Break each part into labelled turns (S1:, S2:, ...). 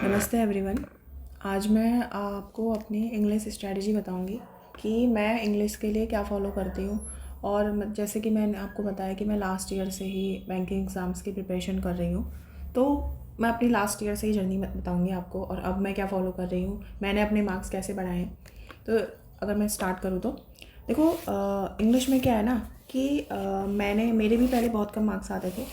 S1: नमस्ते एवरीवन। आज मैं आपको अपनी इंग्लिश स्ट्रेटजी बताऊंगी कि मैं इंग्लिश के लिए क्या फ़ॉलो करती हूँ। और जैसे कि मैंने आपको बताया कि मैं लास्ट ईयर से ही बैंकिंग एग्ज़ाम्स की प्रिपरेशन कर रही हूँ, तो मैं अपनी लास्ट ईयर से ही जर्नी बताऊंगी आपको और अब मैं क्या फ़ॉलो कर रही हूँ, मैंने अपने मार्क्स कैसे बढ़ाए हैं। तो अगर मैं स्टार्ट करूँ तो देखो, इंग्लिश में क्या है ना कि मेरे भी पहले बहुत कम मार्क्स आते थे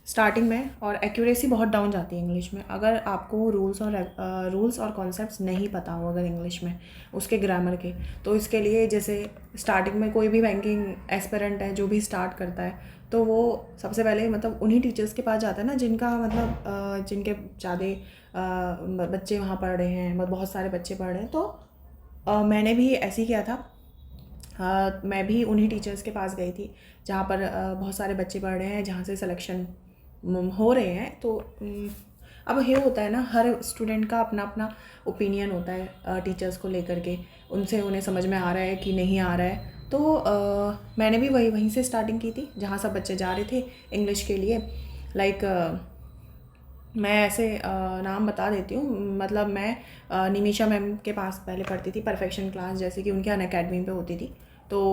S1: स्टार्टिंग में, और एक्यूरेसी बहुत डाउन जाती है इंग्लिश में अगर आपको रूल्स और कॉन्सेप्ट्स नहीं पता हो अगर इंग्लिश में उसके ग्रामर के। तो इसके लिए जैसे स्टार्टिंग में कोई भी बैंकिंग एस्पिरेंट है जो भी स्टार्ट करता है, तो वो सबसे पहले मतलब उन्हीं टीचर्स के पास जाता है ना जिनका मतलब जिनके ज़्यादा बच्चे वहाँ पढ़ रहे हैं, मतलब बहुत सारे बच्चे पढ़ रहे हैं। तो मैंने भी ऐसे ही किया था। मैं भी उन्हीं टीचर्स के पास गई थी जहाँ पर बहुत सारे बच्चे पढ़ रहे हैं, जहाँ से सिलेक्शन हो रहे हैं। तो अब ये होता है ना, हर स्टूडेंट का अपना अपना ओपिनियन होता है टीचर्स को लेकर के, उनसे उन्हें समझ में आ रहा है कि नहीं आ रहा है। तो मैंने भी वहीं से स्टार्टिंग की थी जहाँ सब बच्चे जा रहे थे इंग्लिश के लिए। लाइक मैं ऐसे नाम बता देती हूँ, मतलब मैं निमिषा मैम के पास पहले पढ़ती थी परफेक्शन क्लास, जैसे कि उनके अनअकैडमी पे होती थी। तो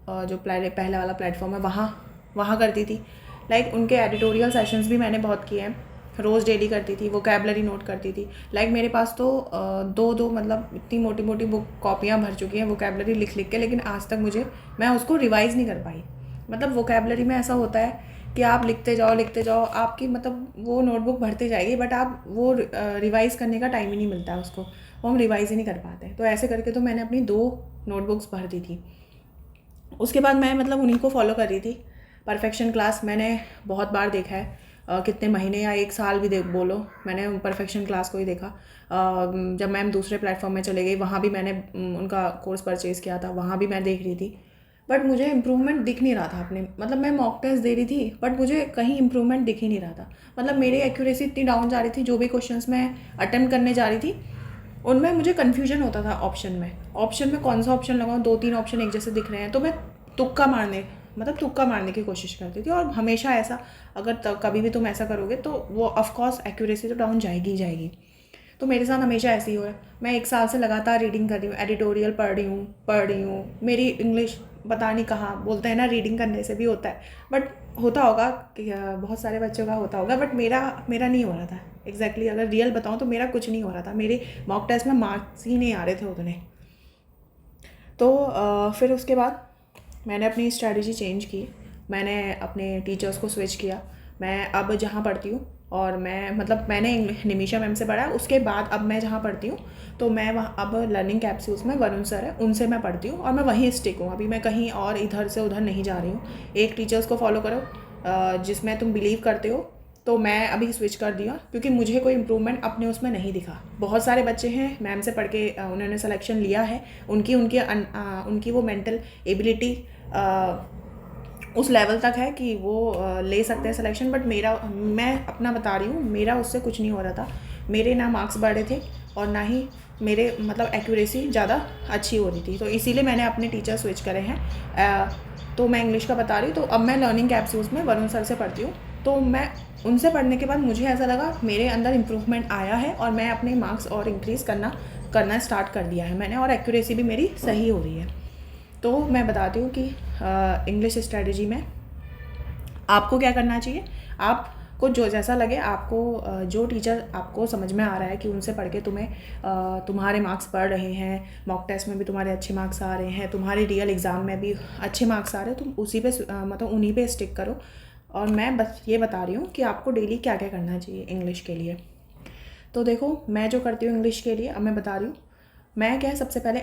S1: जो पहला वाला प्लेटफॉर्म है वहाँ वहाँ करती थी। लाइक उनके एडिटोरियल सेशंस भी मैंने बहुत किए हैं, रोज़ डेली करती थी, वोकैबलरी नोट करती थी। लाइक मेरे पास तो दो दो मतलब इतनी मोटी मोटी बुक कॉपियाँ भर चुकी हैं वोकैबलरी लिख लिख के, लेकिन आज तक मैं उसको रिवाइज़ नहीं कर पाई। मतलब वोकैबलरी में ऐसा होता है कि आप लिखते जाओ, आपकी मतलब वो नोटबुक भरते जाएगी, बट आप वो रिवाइज़ करने का टाइम ही नहीं मिलता है उसको, वो हम रिवाइज़ ही नहीं कर पाते। तो ऐसे करके तो मैंने अपनी 2 नोटबुक्स भर दी थी। उसके बाद मैं मतलब उन्हीं को फॉलो कर रही थी। परफेक्शन क्लास मैंने बहुत बार देखा है, कितने महीने या 1 साल भी बोलो, मैंने परफेक्शन क्लास को ही देखा। जब मैम दूसरे प्लेटफॉर्म में चले गई, वहाँ भी मैंने उनका कोर्स परचेज़ किया था, वहाँ भी मैं देख रही थी। बट मुझे इम्प्रूवमेंट दिख नहीं रहा था अपने, मतलब मैं मॉक टेस्ट दे रही थी बट मुझे कहीं इम्प्रूवमेंट दिख ही नहीं रहा था। मतलब मेरी एक्यूरेसी इतनी डाउन जा रही थी, जो भी क्वेश्चंस मैं अटेम्प्ट करने जा रही थी उनमें मुझे कन्फ्यूजन होता था। ऑप्शन में कौन सा ऑप्शन लगाऊँ, 2-3 ऑप्शन एक जैसे दिख रहे हैं, तो मैं तुक्का मारने की कोशिश करती थी। और हमेशा ऐसा, अगर कभी भी तुम ऐसा करोगे तो वो ऑफकोर्स एक्यूरेसी तो डाउन जाएगी ही जाएगी। तो मेरे साथ हमेशा ऐसे ही हो रहा है। मैं 1 साल से लगातार रीडिंग कर रही हूँ, एडिटोरियल पढ़ रही हूँ। मेरी इंग्लिश पता नहीं कहाँ, बोलते हैं ना रीडिंग करने से भी होता है, बट होता होगा कि बहुत सारे बच्चों का होता होगा, बट मेरा मेरा नहीं हो रहा था। एग्जैक्टली अगर रियल बताऊँ तो मेरा कुछ नहीं हो रहा था, मेरे मॉक टेस्ट में मार्क्स ही नहीं आ रहे थे उतने। तो फिर उसके बाद मैंने अपनी स्ट्रैटेजी चेंज की, मैंने अपने टीचर्स को स्विच किया। मैं अब जहाँ पढ़ती हूँ, और मैं मतलब मैंने निमिषा मैम से पढ़ा, उसके बाद अब मैं जहाँ पढ़ती हूँ तो मैं वहाँ अब लर्निंग कैप्सूल्स में वरुण सर है, उनसे मैं पढ़ती हूँ और मैं वहीं स्टिक हूँ। अभी मैं कहीं और इधर से उधर नहीं जा रही हूँ। एक टीचर्स को फॉलो करो जिसमें तुम बिलीव करते हो। तो मैं अभी स्विच कर दिया क्योंकि मुझे कोई इम्प्रूवमेंट अपने उसमें नहीं दिखा। बहुत सारे बच्चे हैं मैम से पढ़ के उन्होंने सिलेक्शन लिया है, उनकी वो मेंटल एबिलिटी उस लेवल तक है कि वो ले सकते हैं सिलेक्शन, बट मैं अपना बता रही हूँ, मेरा उससे कुछ नहीं हो रहा था। मेरे ना मार्क्स बढ़े थे और ना ही मेरे मतलब एक्यूरेसी ज़्यादा अच्छी हो रही थी। तो इसीलिए मैंने अपने टीचर स्विच करे हैं। तो मैं इंग्लिश का बता रही हूँ, तो अब मैं लर्निंग कैप्सूल्स में वरुण सर से पढ़ती हूँ। तो मैं उनसे पढ़ने के बाद मुझे ऐसा लगा मेरे अंदर इम्प्रूवमेंट आया है और मैं अपने मार्क्स और इंक्रीज़ करना स्टार्ट कर दिया है मैंने, और एक्यूरेसी भी मेरी सही हो रही है। तो मैं बताती हूँ कि इंग्लिश स्ट्रेटजी में आपको क्या करना चाहिए। आपको जो जैसा लगे, आपको जो टीचर आपको समझ में आ रहा है कि उनसे पढ़ के तुम्हारे मार्क्स बढ़ रहे हैं, मॉक टेस्ट में भी तुम्हारे अच्छे मार्क्स आ रहे हैं, तुम्हारे रियल एग्ज़ाम में भी अच्छे मार्क्स आ रहे हैं, तुम उसी पे मतलब उन्हीं पे स्टिक करो। और मैं बस ये बता रही हूँ कि आपको डेली क्या क्या करना चाहिए इंग्लिश के लिए। तो देखो, मैं जो करती हूँ इंग्लिश के लिए, अब मैं बता रही हूँ। मैं क्या है, सबसे पहले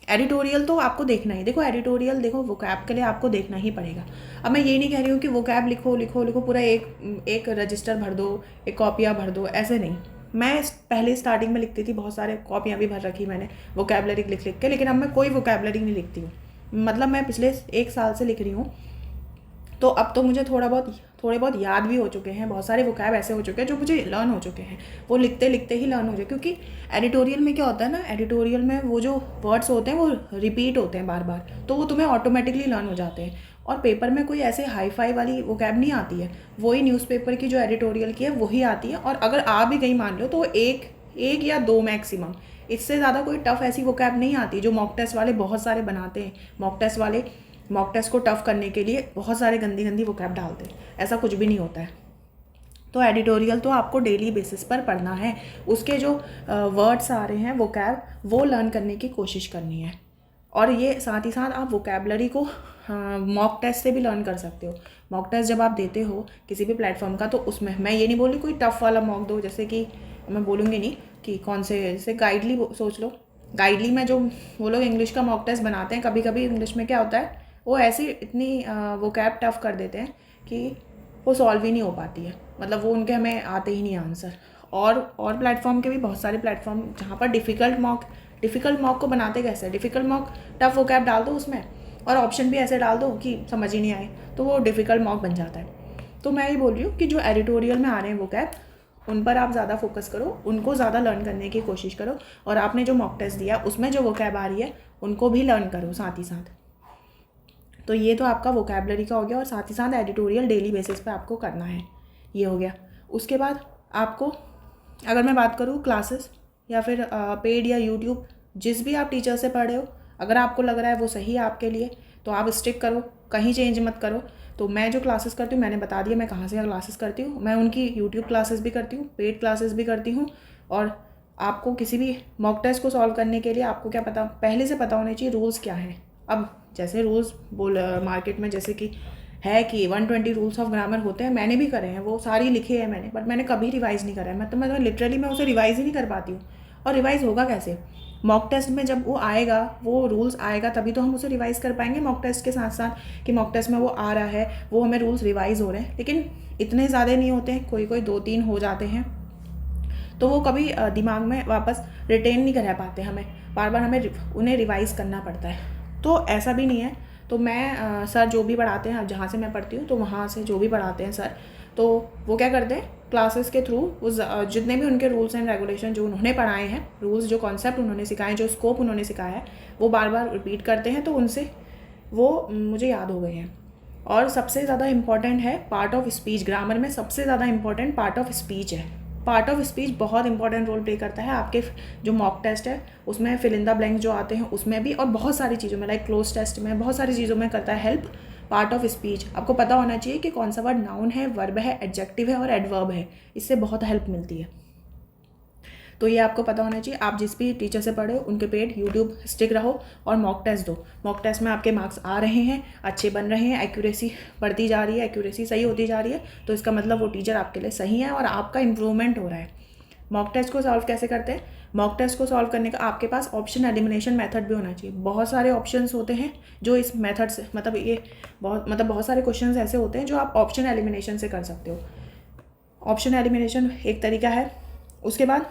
S1: एडिटोरियल तो आपको देखना ही। देखो एडिटोरियल, देखो वोकैब के लिए आपको देखना ही पड़ेगा। अब मैं ये नहीं कह रही हूँ कि वोकैब लिखो पूरा एक रजिस्टर भर दो, एक कॉपियाँ भर दो, ऐसे नहीं। मैं पहले स्टार्टिंग में लिखती थी, बहुत सारे कॉपियाँ भी भर रखी मैंने वोकैबलरी लिख लिख के, लेकिन अब मैं कोई वोकैबलरी नहीं लिखती हूँ। मतलब मैं पिछले 1 साल से लिख रही हूँ, तो अब तो मुझे थोड़े बहुत याद भी हो चुके हैं। बहुत सारे वोकैब ऐसे हो चुके हैं जो मुझे लर्न हो चुके हैं, वो लिखते लिखते ही लर्न हो जाए। क्योंकि एडिटोरियल में क्या होता है ना, एडिटोरियल में वो जो वर्ड्स होते हैं वो रिपीट होते हैं बार बार, तो वो तुम्हें ऑटोमेटिकली लर्न हो जाते हैं। और पेपर में कोई ऐसे हाई फाई वाली वोकैब नहीं आती है, वही न्यूज़पेपर की जो एडिटोरियल की है वही आती है। और अगर आ भी गई मान लो तो एक या दो मैक्सिमम, इससे ज़्यादा कोई टफ़ ऐसी वोकैब नहीं आती जो मॉक टेस्ट वाले बहुत सारे बनाते हैं। मॉक टेस्ट वाले मॉक टेस्ट को टफ़ करने के लिए बहुत सारे गंदी गंदी वोकैब डालते हैं, ऐसा कुछ भी नहीं होता है। तो एडिटोरियल तो आपको डेली बेसिस पर पढ़ना है, उसके जो वर्ड्स आ रहे हैं वोकैब वो लर्न करने की कोशिश करनी है। और ये साथ ही साथ आप वोकैबलरी को मॉक टेस्ट से भी लर्न कर सकते हो। मॉक टेस्ट जब आप देते हो किसी भी प्लेटफॉर्म का, तो उसमें मैं ये नहीं बोल रही कोई टफ़ वाला मॉक दो, जैसे कि मैं बोलूँगी नहीं कि कौन से, जैसे गाइडली सोच लो। गाइडली में जो वो लोग इंग्लिश का मॉक टेस्ट बनाते हैं, कभी कभी इंग्लिश में क्या होता है, वो ऐसी इतनी वोकैब टफ़ कर देते हैं कि वो सॉल्व ही नहीं हो पाती है, मतलब वो उनके हमें आते ही नहीं आंसर। और प्लेटफॉर्म के भी बहुत सारे प्लेटफॉर्म जहाँ पर डिफ़िकल्ट मॉक को बनाते कैसे, डिफ़िकल्ट मॉक टफ वोकैब डाल दो उसमें और ऑप्शन भी ऐसे डाल दो कि समझ ही नहीं आए, तो वो डिफ़िकल्ट मॉक बन जाता है। तो मैं ये बोल रही हूँ कि जो एडिटोरियल में आ रहे हैं वोकैब, उन पर आप ज़्यादा फोकस करो, उनको ज़्यादा लर्न करने की कोशिश करो, और आपने जो मॉक टेस्ट दिया उसमें जो वोकैब आ रही है उनको भी लर्न करो साथ ही साथ। तो ये तो आपका वोकैबलरी का हो गया, और साथ ही साथ एडिटोरियल डेली बेसिस पे आपको करना है, ये हो गया। उसके बाद आपको, अगर मैं बात करूँ क्लासेस या फिर पेड या यूट्यूब, जिस भी आप टीचर से पढ़ रहे हो, अगर आपको लग रहा है वो सही है आपके लिए तो आप स्टिक करो, कहीं चेंज मत करो। तो मैं जो क्लासेस करती हूँ, मैंने बता दिया मैं कहाँ से क्लासेस करती हूँ। मैं उनकी यूट्यूब क्लासेस भी करती हूँ, पेड क्लासेस भी करती हूँ। और आपको किसी भी मॉक टेस्ट को सॉल्व करने के लिए आपको क्या पता, पहले से पता होना चाहिए रूल्स क्या हैं। अब जैसे रूल्स मार्केट में जैसे कि है कि 120 रूल्स ऑफ ग्रामर होते हैं, मैंने भी करे हैं, वो सारी लिखे हैं मैंने, बट मैंने कभी रिवाइज़ नहीं करा है। मैं लिटरली मैं उसे रिवाइज़ ही नहीं कर पाती हूँ। और रिवाइज़ होगा कैसे? मॉक टेस्ट में जब वो आएगा, वो रूल्स आएगा, तभी तो हम उसे रिवाइज़ कर पाएंगे मॉक टेस्ट के साथ साथ, कि मॉक टेस्ट में वो आ रहा है, वो हमें रूल्स रिवाइज़ हो रहे हैं। लेकिन इतने ज़्यादा नहीं होते हैं, कोई 2-3 हो जाते हैं, तो वो कभी दिमाग में वापस रिटेन नहीं कर पाते, हमें बार बार हमें उन्हें रिवाइज़ करना पड़ता है। तो ऐसा भी नहीं है। तो मैं सर जो भी पढ़ाते हैं, जहाँ से मैं पढ़ती हूँ, तो वहाँ से जो भी पढ़ाते हैं सर, तो वो क्या करते हैं क्लासेस के थ्रू, वो जितने भी उनके रूल्स एंड रेगुलेशन जो उन्होंने पढ़ाए हैं, रूल्स जो कॉन्सेप्ट उन्होंने सिखाए, जो स्कोप उन्होंने सिखाया है, वो बार बार रिपीट करते हैं, तो उनसे वो मुझे याद हो गए हैं। और सबसे ज़्यादा इम्पॉर्टेंट है पार्ट ऑफ स्पीच। ग्रामर में सबसे ज़्यादा इम्पॉर्टेंट पार्ट ऑफ स्पीच है। पार्ट ऑफ स्पीच बहुत इंपॉर्टेंट रोल प्ले करता है आपके जो मॉक टेस्ट है उसमें, फिल इन द ब्लैंक जो आते हैं उसमें भी, और बहुत सारी चीज़ों में, लाइक क्लोज टेस्ट में, बहुत सारी चीज़ों में करता है हेल्प पार्ट ऑफ स्पीच। आपको पता होना चाहिए कि कौन सा वर्ड नाउन है, वर्ब है, एडजेक्टिव है और एडवर्ब है, इससे बहुत हेल्प मिलती है। तो ये आपको पता होना चाहिए। आप जिस भी टीचर से पढ़े हो उनके पेड यूट्यूब स्टिक रहो और मॉक टेस्ट दो। मॉक टेस्ट में आपके मार्क्स आ रहे हैं, अच्छे बन रहे हैं, एक्यूरेसी बढ़ती जा रही है, एक्यूरेसी सही होती जा रही है, तो इसका मतलब वो टीचर आपके लिए सही है और आपका इम्प्रूवमेंट हो रहा है। मॉक टेस्ट को सॉल्व कैसे करते हैं? मॉक टेस्ट को सॉल्व करने का आपके पास ऑप्शन एलिमिनेशन मेथड भी होना चाहिए। बहुत सारे ऑप्शंस होते हैं जो इस मेथड से, बहुत सारे क्वेश्चंस ऐसे होते हैं जो आप ऑप्शन एलिमिनेशन से कर सकते हो। ऑप्शन एलिमिनेशन एक तरीका है। उसके बाद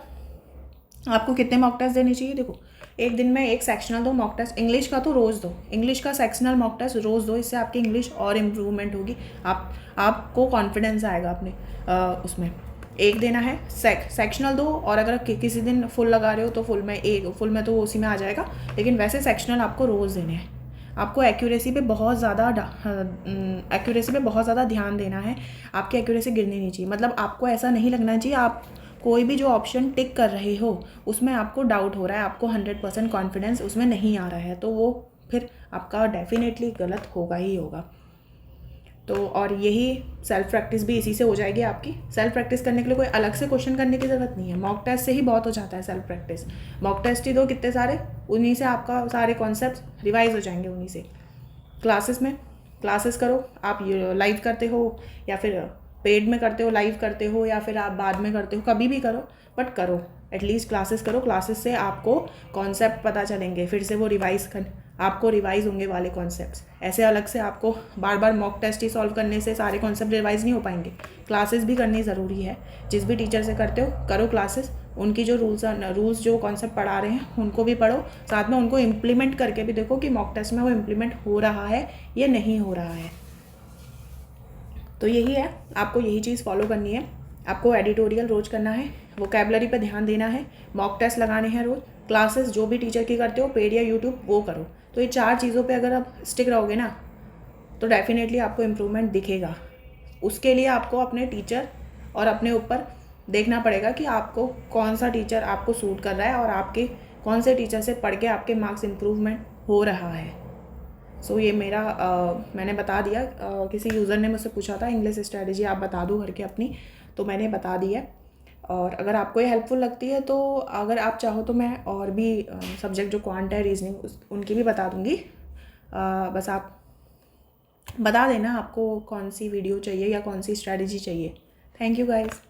S1: आपको कितने मॉक टेस्ट देने चाहिए? देखो, एक दिन में एक सेक्शनल दो मॉक टेस्ट, इंग्लिश का तो रोज़ दो, इंग्लिश का सेक्शनल मॉक टेस्ट रोज़ दो, इससे आपकी इंग्लिश और इम्प्रूवमेंट होगी, आपको कॉन्फिडेंस आएगा अपने उसमें। एक देना है सेक्शनल दो, और अगर किसी दिन फुल लगा रहे हो तो फुल में तो उसी में आ जाएगा, लेकिन वैसे सेक्शनल आपको रोज़ देने हैं। आपको एक्यूरेसी पे बहुत ज़्यादा ध्यान देना है। आपकी एक्यूरेसी गिरनी नहीं चाहिए, मतलब आपको ऐसा नहीं लगना चाहिए आप कोई भी जो ऑप्शन टिक कर रहे हो उसमें आपको डाउट हो रहा है, आपको 100% कॉन्फिडेंस उसमें नहीं आ रहा है, तो वो फिर आपका डेफिनेटली गलत होगा ही होगा। तो और यही सेल्फ प्रैक्टिस भी इसी से हो जाएगी आपकी। सेल्फ प्रैक्टिस करने के लिए कोई अलग से क्वेश्चन करने की ज़रूरत नहीं है, मॉक टेस्ट से ही बहुत हो जाता है सेल्फ प्रैक्टिस। मॉक टेस्ट ही दो कितने सारे, उन्हीं से आपका सारे कॉन्सेप्ट रिवाइज हो जाएंगे उन्हीं से। क्लासेस करो, आप लाइव करते हो या फिर पेड में करते हो, लाइव करते हो या फिर आप बाद में करते हो, कभी भी करो, बट करो एटलीस्ट क्लासेस करो। क्लासेस से आपको कॉन्सेप्ट पता चलेंगे, फिर से वो आपको रिवाइज होंगे वाले कॉन्सेप्ट्स। ऐसे अलग से आपको बार बार मॉक टेस्ट ही सॉल्व करने से सारे कॉन्सेप्ट रिवाइज नहीं हो पाएंगे। क्लासेस भी करनी ज़रूरी है। जिस भी टीचर से करते हो करो क्लासेस, उनकी जो रूल्स जो कॉन्सेप्ट पढ़ा रहे हैं उनको भी पढ़ो, साथ में उनको इम्प्लीमेंट करके भी देखो कि मॉक टेस्ट में वो इम्प्लीमेंट हो रहा है या नहीं हो रहा है। तो यही है, आपको यही चीज़ फॉलो करनी है। आपको एडिटोरियल रोज़ करना है, वोकैबलरी पे ध्यान देना है, मॉक टेस्ट लगाने हैं रोज़, क्लासेस जो भी टीचर की करते हो पेड या यूट्यूब वो करो। तो ये 4 चीज़ों पे अगर आप स्टिक रहोगे ना, तो डेफिनेटली आपको इम्प्रूवमेंट दिखेगा। उसके लिए आपको अपने टीचर और अपने ऊपर देखना पड़ेगा कि आपको कौन सा टीचर आपको सूट कर रहा है और आपके कौन से टीचर से पढ़ के आपके मार्क्स इम्प्रूवमेंट हो रहा है। सो ये मेरा मैंने बता दिया। किसी यूज़र ने मुझसे पूछा था इंग्लिश स्ट्रेटजी आप बता दो करके अपनी, तो मैंने बता दी है। और अगर आपको ये हेल्पफुल लगती है तो अगर आप चाहो तो मैं और भी सब्जेक्ट जो क्वांट है, रीजनिंग, उनकी भी बता दूँगी। बस आप बता देना आपको कौन सी वीडियो चाहिए या कौन सी स्ट्रेटजी चाहिए। Thank you guys.